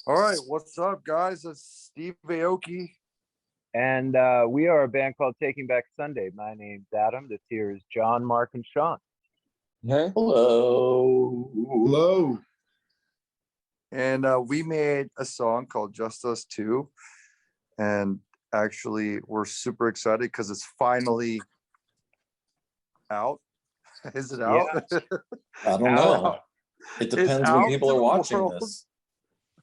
All right, what's up, guys? It's Steve Aoki. And we are a band called Taking Back Sunday. My name's Adam. This here is John, Mark, and Sean. Hey. Hello. Hello. And we made a song called Just Us Two. And actually, we're super excited because it's finally out. Is it out? Yeah. I don't know. It depends when people are watching this.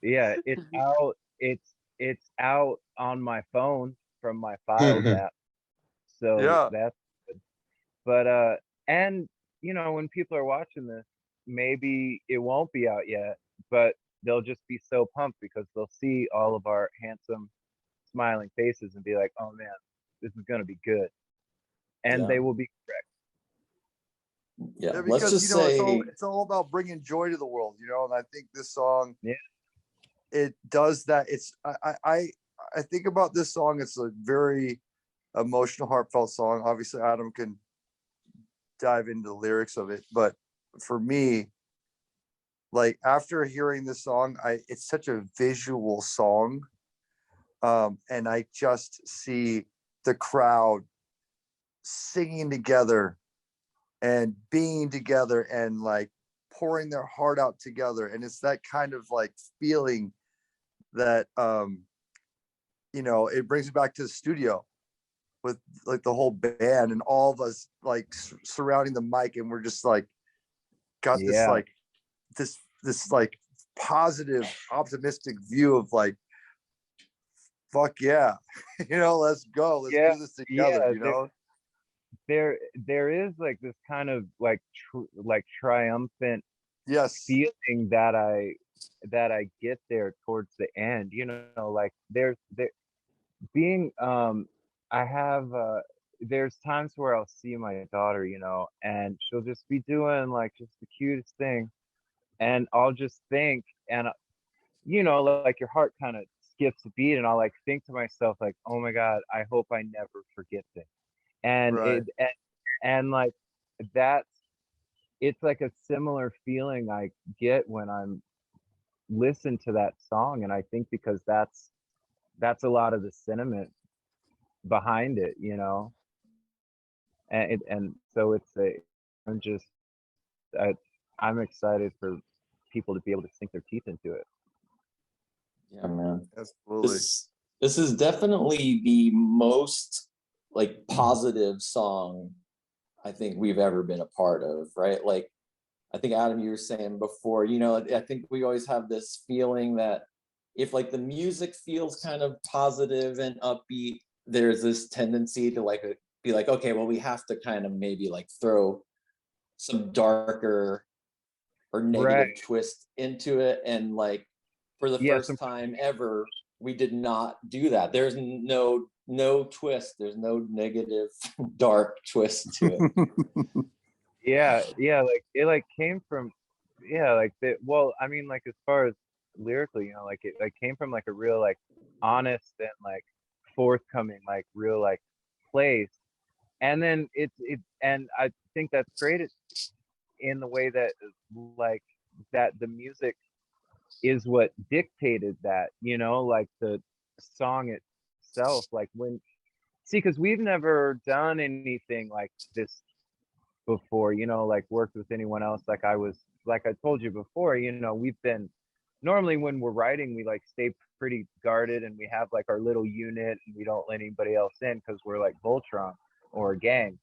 Yeah, it's out. It's out on my phone from my Files app. So Yeah. that's good. But and when people are watching this, maybe it won't be out yet, but they'll just be so pumped because they'll see all of our handsome smiling faces and be like, oh man, this is gonna be good. And they will be correct. Yeah, because let's just say it's all about bringing joy to the world, and I think this song, Yeah, it does that. I think about this song, it's a very emotional, heartfelt song. Obviously Adam can dive into the lyrics of it, but for me, like, after hearing this song, it's such a visual song, and I just see the crowd singing together and being together and like pouring their heart out together, and it's that kind of like feeling that it brings me back to the studio with like the whole band and all of us like surrounding the mic, and we're just like got this like this like positive, optimistic view of like, fuck yeah, let's go, let's do this together. There is like this kind of like triumphant feeling that I get there towards the end, like there's being I have there's times where I'll see my daughter, and she'll just be doing like just the cutest thing, and I'll just think, and like your heart kind of skips a beat, and I'll like think to myself like, oh my god, I hope I never forget this. And Right. and like that's it's like a similar feeling I get when I'm listen to that song, and I think because that's a lot of the sentiment behind it, and so I'm just I'm excited for people to be able to sink their teeth into it. Yeah, man. Absolutely. This is definitely the most like positive song I think we've ever been a part of, right? Like, I think Adam, you were saying before, I think we always have this feeling that if like the music feels kind of positive and upbeat, there's this tendency to like be like, okay, well, we have to kind of maybe like throw some darker or negative twist into it. And like for the first time ever, we did not do that. There's no twist. There's no negative dark twist to it. Like it like came from I mean, like as far as lyrically, like it like came from like a real like honest and like forthcoming like real like place, and then and I think that's great in the way that like that the music is what dictated that, like the song itself, like because we've never done anything like this before, like worked with anyone else. Like I told you before, we've been normally when we're writing, we like stay pretty guarded and we have like our little unit and we don't let anybody else in because we're like Voltron or a gang.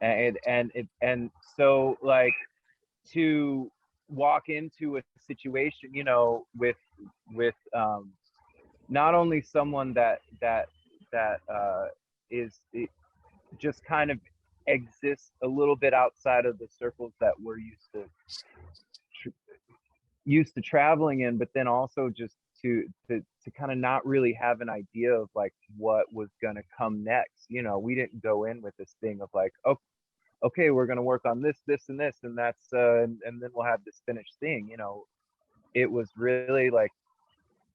And so like to walk into a situation, with not only someone that is just kind of exists a little bit outside of the circles that we're used to traveling in, but then also just to kind of not really have an idea of like what was gonna come next. We didn't go in with this thing of like, oh, okay, we're gonna work on this, and this, and that's and then we'll have this finished thing. It was really like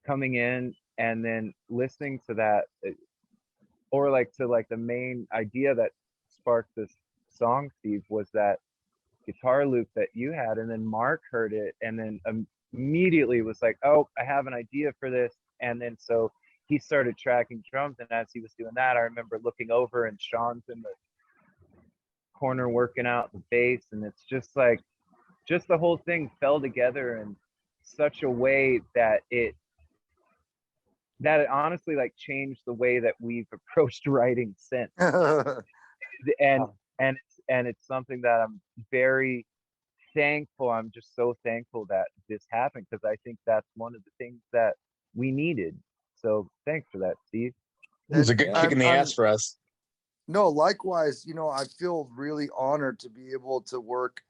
coming in and then listening to that, or like to like the main idea that sparked this song, Steve, was that guitar loop that you had, and then Mark heard it, and then immediately was like, oh, I have an idea for this. And then so he started tracking drums, and as he was doing that, I remember looking over and Sean's in the corner working out the bass, and it's just like, just the whole thing fell together in such a way that it honestly like changed the way that we've approached writing since. and it's something that I'm very thankful. I'm just so thankful that this happened, because I think that's one of the things that we needed. So thanks for that, Steve. It was a good kick in the ass for us. No, likewise, you know, I feel really honored to be able to work,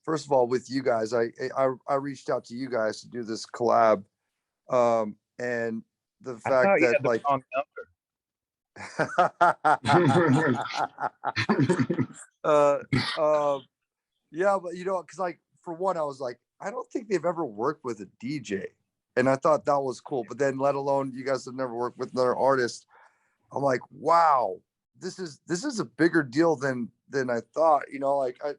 first of all, with you guys. I reached out to you guys to do this collab. And the fact that like yeah, but you know, because like for one, I was like, I don't think they've ever worked with a DJ, and I thought that was cool. But then, let alone you guys have never worked with another artist, I'm like, wow, this is a bigger deal than I thought. You know, like I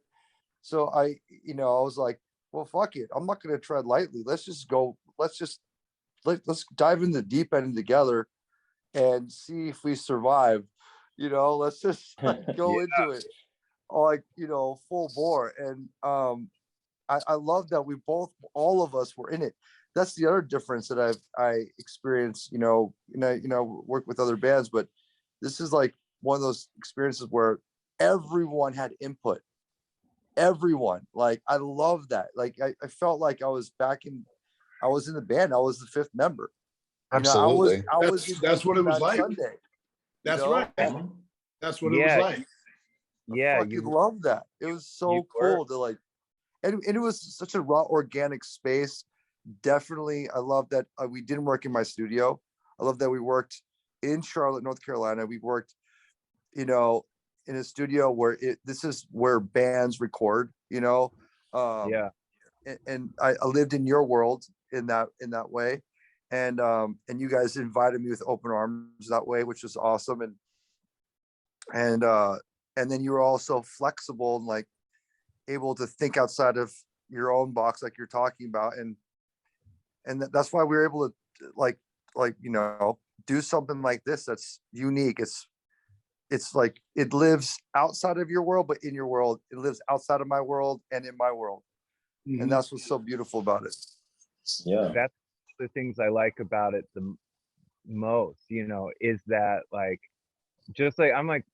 was like, well, fuck it, I'm not gonna tread lightly. Let's just go. Let's dive in the deep end together and see if we survive. You know, let's just like, go into it, like, you know, full bore. And I love that all of us were in it. That's the other difference that I experienced, work with other bands, but this is like one of those experiences where everyone had input. Everyone, like, I love that. Like, I felt like I was in the band. I was the fifth member. Absolutely. That's what it was like. Sunday. That's right. That's what it was like. Yeah, I fucking love that. It was so cool to like, and it was such a raw, organic space. Definitely, I love that we didn't work in my studio. I love that we worked in Charlotte, North Carolina. We worked, in a studio where this is where bands record. Yeah. And I lived in your world in that way, and you guys invited me with open arms that way, which was awesome. And then you were also flexible and like able to think outside of your own box, like you're talking about, and that's why we were able to like do something like this that's unique. It's like it lives outside of your world, but in your world, it lives outside of my world and in my world. Mm-hmm. And that's what's so beautiful about it. Yeah, that's the things I like about it the most, is that like, just like, I'm like,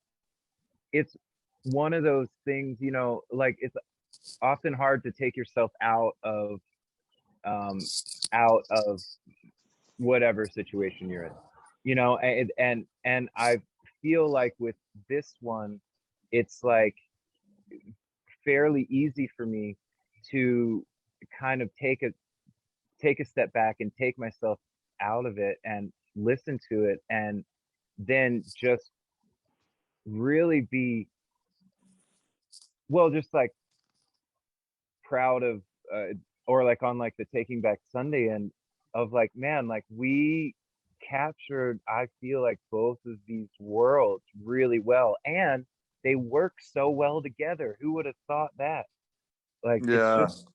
it's one of those things, like, it's often hard to take yourself out of whatever situation you're in, and I feel like with this one, it's like fairly easy for me to kind of take a step back and take myself out of it and listen to it, and then just really be, well, just like proud of or like on like the Taking Back Sunday and of like, man, like we captured, I feel like, both of these worlds really well, and they work so well together. Who would have thought that? Like, it's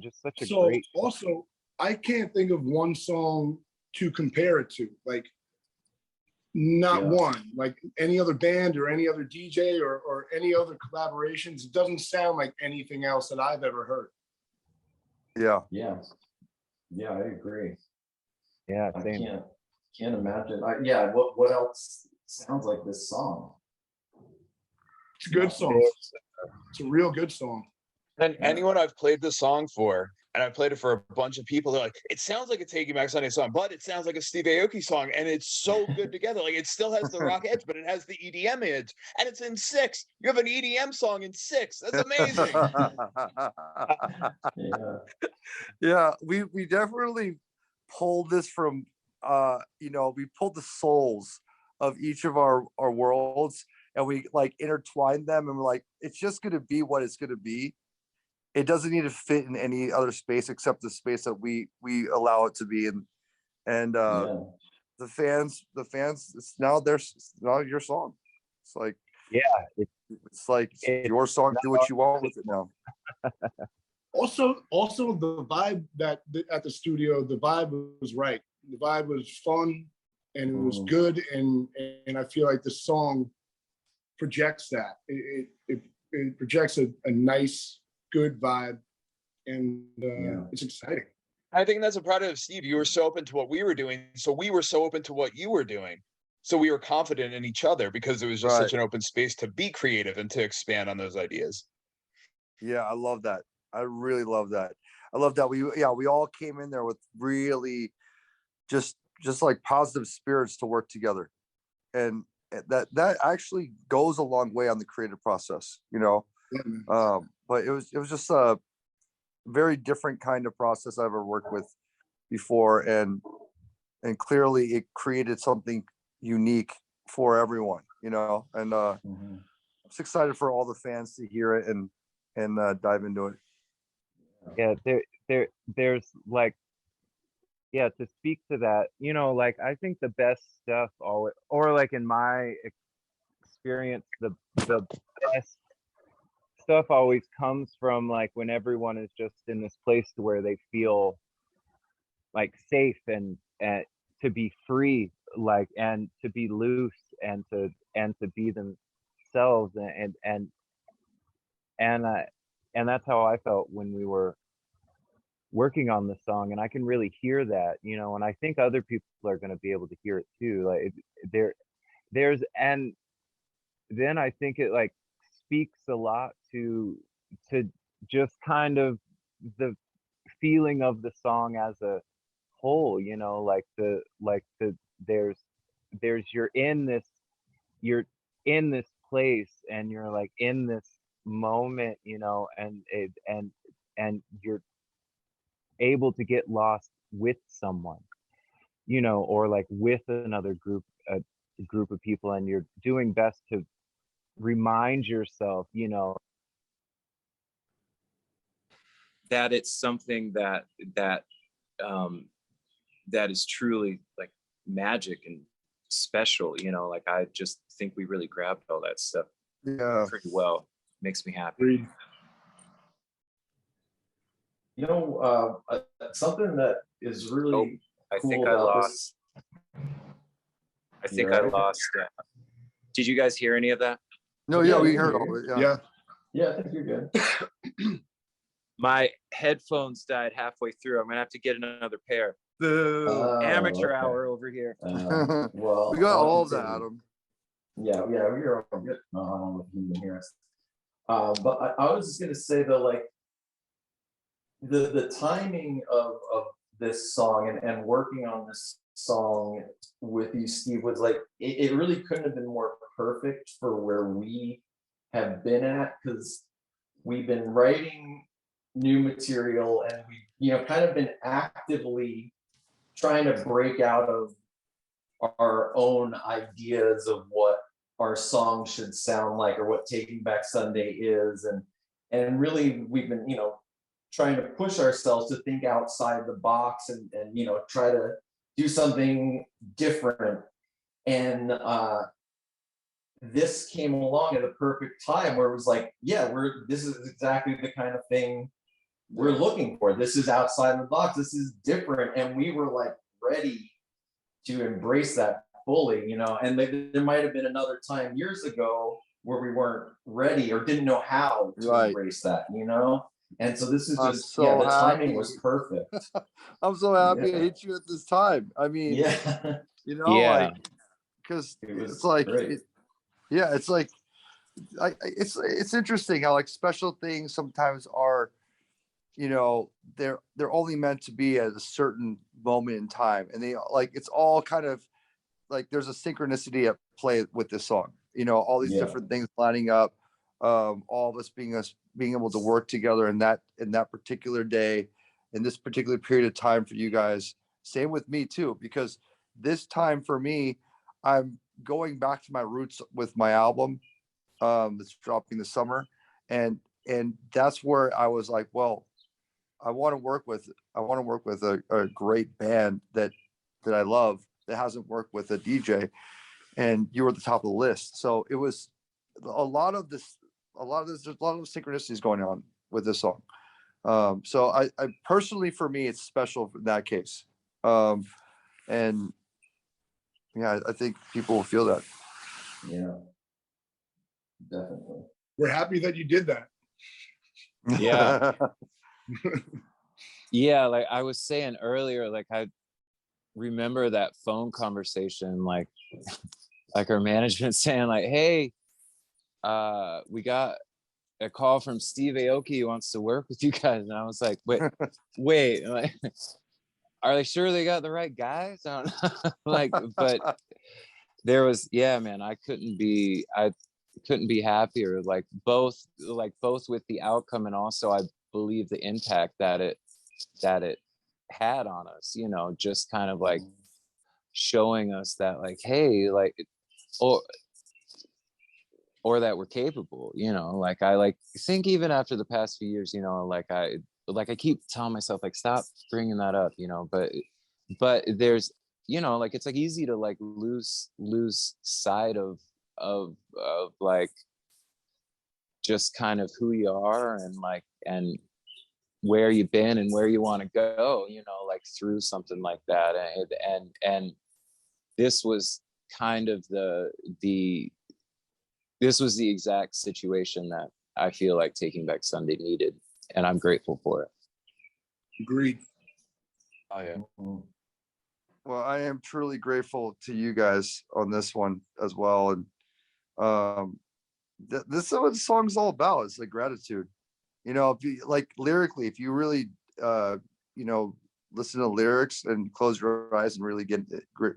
just such a great. Also, I can't think of one song to compare it to. Like, not one. Like any other band or any other DJ or any other collaborations, it doesn't sound like anything else that I've ever heard. Yeah, I agree. Yeah, I same. can't imagine. What else sounds like this song? It's a good song. It's a real good song. And anyone I've played this song for, and I played it for a bunch of people, they're like, it sounds like a Taking Back Sunday song, but it sounds like a Steve Aoki song, and it's so good together. Like, it still has the rock edge, but it has the EDM edge, and it's in 6. You have an EDM song in 6. That's amazing. Yeah, we definitely pulled this from we pulled the souls of each of our worlds, and we like intertwined them, and we're like, it's just gonna be what it's gonna be. It doesn't need to fit in any other space except the space that we allow it to be in. And the fans, it's now your song. It's like, it's like your song. Do what you want with it now. Also the vibe at the studio, the vibe was right. The vibe was fun and it was good, and I feel like the song projects that. It projects a nice, good vibe, and it's exciting. I think that's a product of Steve. You were so open to what we were doing, so we were so open to what you were doing. So we were confident in each other because it was just such an open space to be creative and to expand on those ideas. Yeah, I love that. I really love that. I love that we all came in there with really just like positive spirits to work together, and that actually goes a long way on the creative process, you know. But it was just a very different kind of process I've ever worked with before, and clearly it created something unique for everyone, you know. And I'm just excited for all the fans to hear it and dive into it. Yeah, there's like, yeah, to speak to that, you know, like I think the best stuff always, or like in my experience, the best stuff always comes from like when everyone is just in this place to where they feel like safe and to be free, like, and to be loose and to be themselves, and that's how I felt when we were working on the song, and I can really hear that, you know, and I think other people are going to be able to hear it too. Like there's, and then I think it like speaks a lot to just kind of the feeling of the song as a whole, you know, like there's you're in this place and you're like in this moment, you know, and you're able to get lost with someone, you know, or like with another group, a group of people, and you're doing best to remind yourself, you know, that it's something that is truly like magic and special, you know. Like I just think we really grabbed all that stuff pretty well. Makes me happy. You know, something that is really I cool think I about lost. I think I lost. Did you guys hear any of that? No, yeah, we heard all of it. Yeah, I think you're good. My headphones died halfway through. I'm gonna have to get another pair. Boo! Amateur hour over here. Well, we got all of that, Adam. Yeah, we are all good. I don't know if you can hear us. But I was just gonna say though, like the timing of this song and working on this song with you, Steve, was like it really couldn't have been more perfect for where we have been at, because we've been writing new material and we, you know, kind of been actively trying to break out of our own ideas of what our song should sound like or what Taking Back Sunday is, and really we've been, you know, trying to push ourselves to think outside the box and you know, try to do something different. And this came along at a perfect time where it was like, yeah, this is exactly the kind of thing we're looking for. This is outside the box. This is different. And we were like ready to embrace that fully, you know. And there might have been another time years ago where we weren't ready or didn't know how to embrace that, you know. And so this is just, the timing was perfect. I'm so happy I hit you at this time. I mean, you know, like, because it's like, it's like, it's interesting how like special things sometimes are, you know, they're only meant to be at a certain moment in time, and they like, it's all kind of like there's a synchronicity at play with this song, you know, all these different things lining up, all of us being able to work together in that particular day, in this particular period of time for you guys. Same with me too, because this time for me, I'm going back to my roots with my album that's dropping this summer, and that's where I was like, well, I want to work with a great band that I love, that hasn't worked with a DJ, and you were at the top of the list. So it was a lot of synchronicities going on with this song. So I personally, for me, it's special in that case. And yeah, I think people will feel that. Yeah, definitely. We're happy that you did that. Yeah. Yeah, like I was saying earlier, like I remember that phone conversation, like our management saying like, hey, we got a call from Steve Aoki who wants to work with you guys. And I was like, wait, like, are they sure they got the right guys? I don't know. Like, but there was, yeah, man, I couldn't be happier. Like both with the outcome, and also I believe the impact that it had on us, you know, just kind of like showing us that like, hey, like, or that we're capable, you know. Like I like think even after the past few years, you know, like I keep telling myself like, stop bringing that up, you know, but there's, you know, like it's like easy to like lose sight of like just kind of who you are and like and where you've been and where you want to go, you know, like through something like that. And this was kind of this was the exact situation that I feel like Taking Back Sunday needed, and I'm grateful for it. Agreed. Oh yeah. Well, I am truly grateful to you guys on this one as well. And this is what the song's all about. It's like gratitude. You know, if you, like lyrically, if you really, you know, listen to lyrics and close your eyes and really get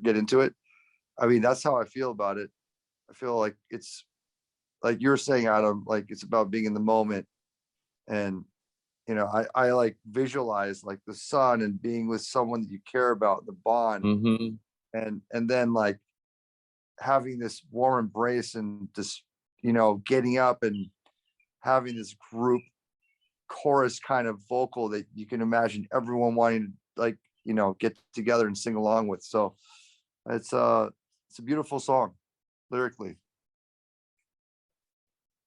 into it, I mean, that's how I feel about it. I feel like it's like you're saying, Adam, like it's about being in the moment. And, you know, I like visualize like the sun and being with someone that you care about, the bond. Mm-hmm. And then like having this warm embrace and just, you know, getting up and having this group chorus kind of vocal that you can imagine everyone wanting to like, you know, get together and sing along with. So it's a beautiful song lyrically.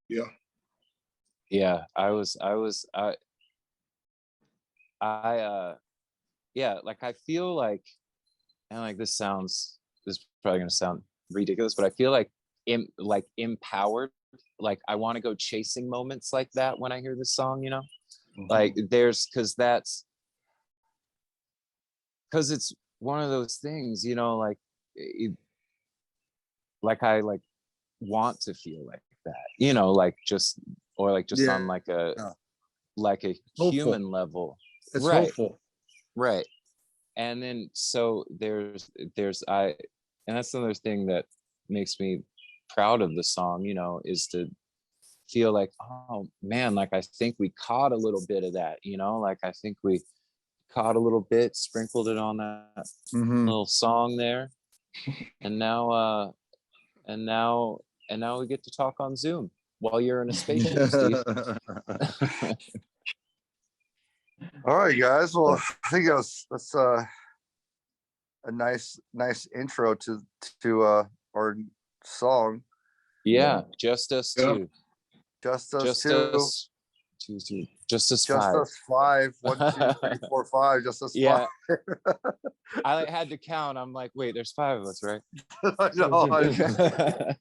Yeah. Yeah, yeah, like I feel like, and like this is probably gonna sound ridiculous, but I feel like empowered. Like I want to go chasing moments like that when I hear this song, you know. Like there's because it's one of those things, you know, like like I like want to feel like that, you know, like just or like just on like a Hopeful. human level. It's Right. hopeful. Right. And then so there's and that's another thing that makes me proud of the song, you know, is to feel like, oh man, like I think we caught a little bit of that, you know, like I think we caught a little bit, sprinkled it on that little song there. And now we get to talk on Zoom while you're in a spaceship, Steve. All right, guys. Well, I think that's a nice intro to our song. Yeah, just us two. Just us Just two. us two. Just us Just five. us five. 1, 2, 3, 4, 5. Just us Yeah. five. I had to count. I'm like, wait, there's 5 of us, right? I know.